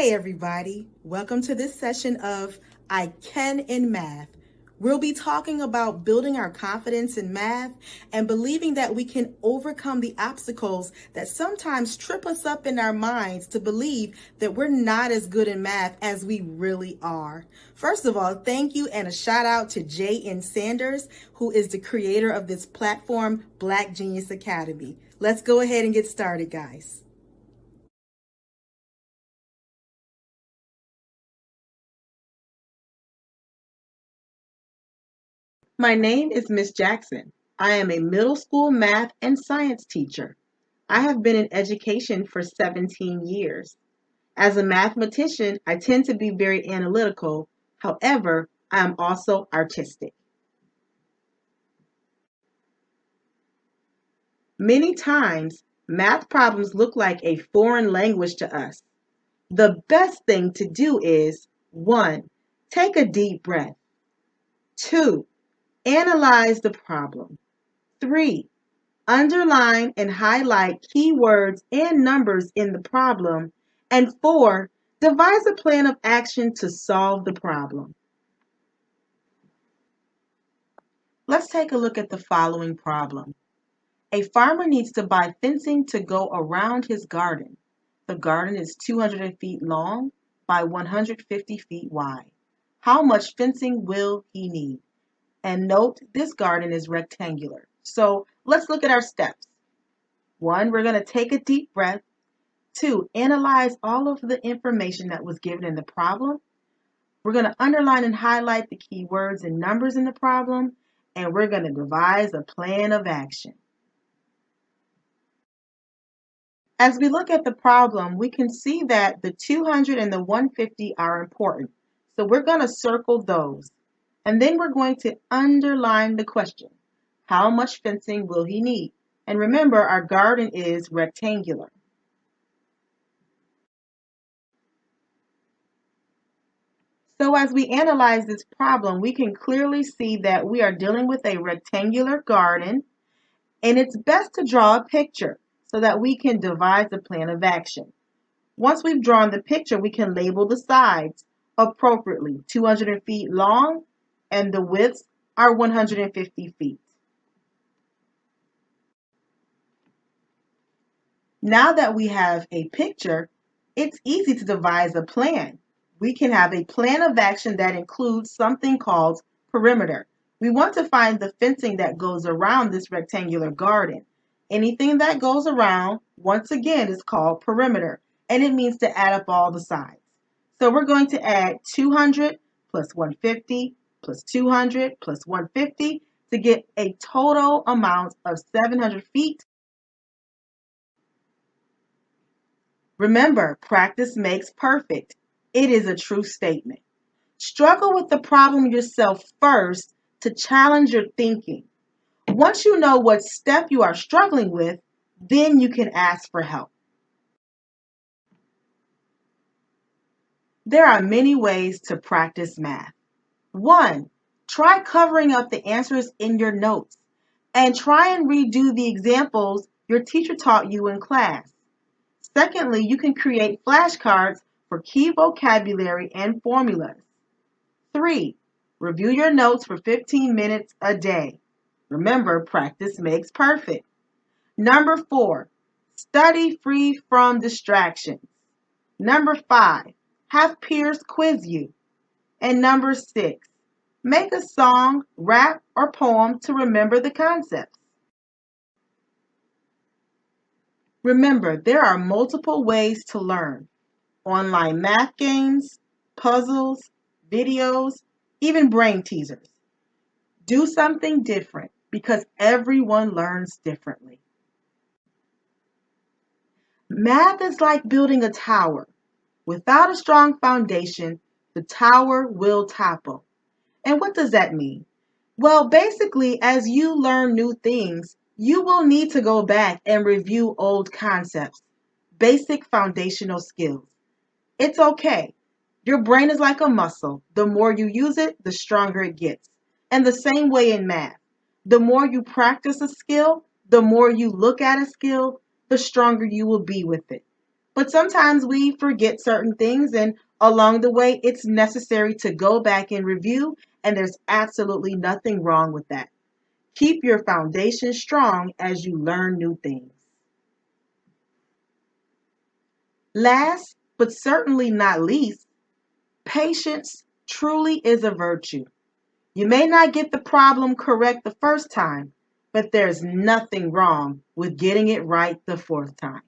Hey everybody, welcome to this session of I Can in Math. We'll be talking about building our confidence in math and believing that we can overcome the obstacles that sometimes trip us up in our minds to believe that we're not as good in math as we really are. First of all, thank you and a shout out to J.N. Sanders, who is the creator of this platform, Black Genius Academy. Let's go ahead and get started, guys. My name is Miss Jackson. I am a middle school math and science teacher. I have been in education for 17 years. As a mathematician, I tend to be very analytical. However, I am also artistic. Many times, math problems look like a foreign language to us. The best thing to do is 1. Take a deep breath. 2. Analyze the problem. 3. Underline and highlight keywords and numbers in the problem. And 4, devise a plan of action to solve the problem. Let's take a look at the following problem. A farmer needs to buy fencing to go around his garden. The garden is 200 feet long by 150 feet wide. How much fencing will he need? And note, this garden is rectangular. So let's look at our steps. 1, we're going to take a deep breath. 2, analyze all of the information that was given in the problem. We're going to underline and highlight the key words and numbers in the problem, and we're going to devise a plan of action. As we look at the problem, we can see that the 200 and the 150 are important. So we're going to circle those. And then we're going to underline the question. How much fencing will he need? And remember, our garden is rectangular. So as we analyze this problem, we can clearly see that we are dealing with a rectangular garden, and it's best to draw a picture so that we can devise a plan of action. Once we've drawn the picture, we can label the sides appropriately, 200 feet long, and the widths are 150 feet. Now that we have a picture, it's easy to devise a plan. We can have a plan of action that includes something called perimeter. We want to find the fencing that goes around this rectangular garden. Anything that goes around, once again, is called perimeter, and it means to add up all the sides. So we're going to add 200 plus 150 plus 200 plus 150 to get a total amount of 700 feet. Remember, practice makes perfect. It is a true statement. Struggle with the problem yourself first to challenge your thinking. Once you know what step you are struggling with, then you can ask for help. There are many ways to practice math. 1, try covering up the answers in your notes and try and redo the examples your teacher taught you in class. Secondly, you can create flashcards for key vocabulary and formulas. 3, review your notes for 15 minutes a day. Remember, practice makes perfect. Number 4, study free from distractions. Number 5, have peers quiz you. And number 6, make a song, rap, or poem to remember the concepts. Remember, there are multiple ways to learn. Online math games, puzzles, videos, even brain teasers. Do something different because everyone learns differently. Math is like building a tower. Without a strong foundation, the tower will topple. And what does that mean? Well, basically, as you learn new things, you will need to go back and review old concepts, basic foundational skills. It's okay. Your brain is like a muscle. The more you use it, the stronger it gets. And the same way in math. The more you practice a skill, the more you look at a skill, the stronger you will be with it. But sometimes we forget certain things, and along the way, it's necessary to go back and review, and there's absolutely nothing wrong with that. Keep your foundation strong as you learn new things. Last, but certainly not least, patience truly is a virtue. You may not get the problem correct the first time, but there's nothing wrong with getting it right the fourth time.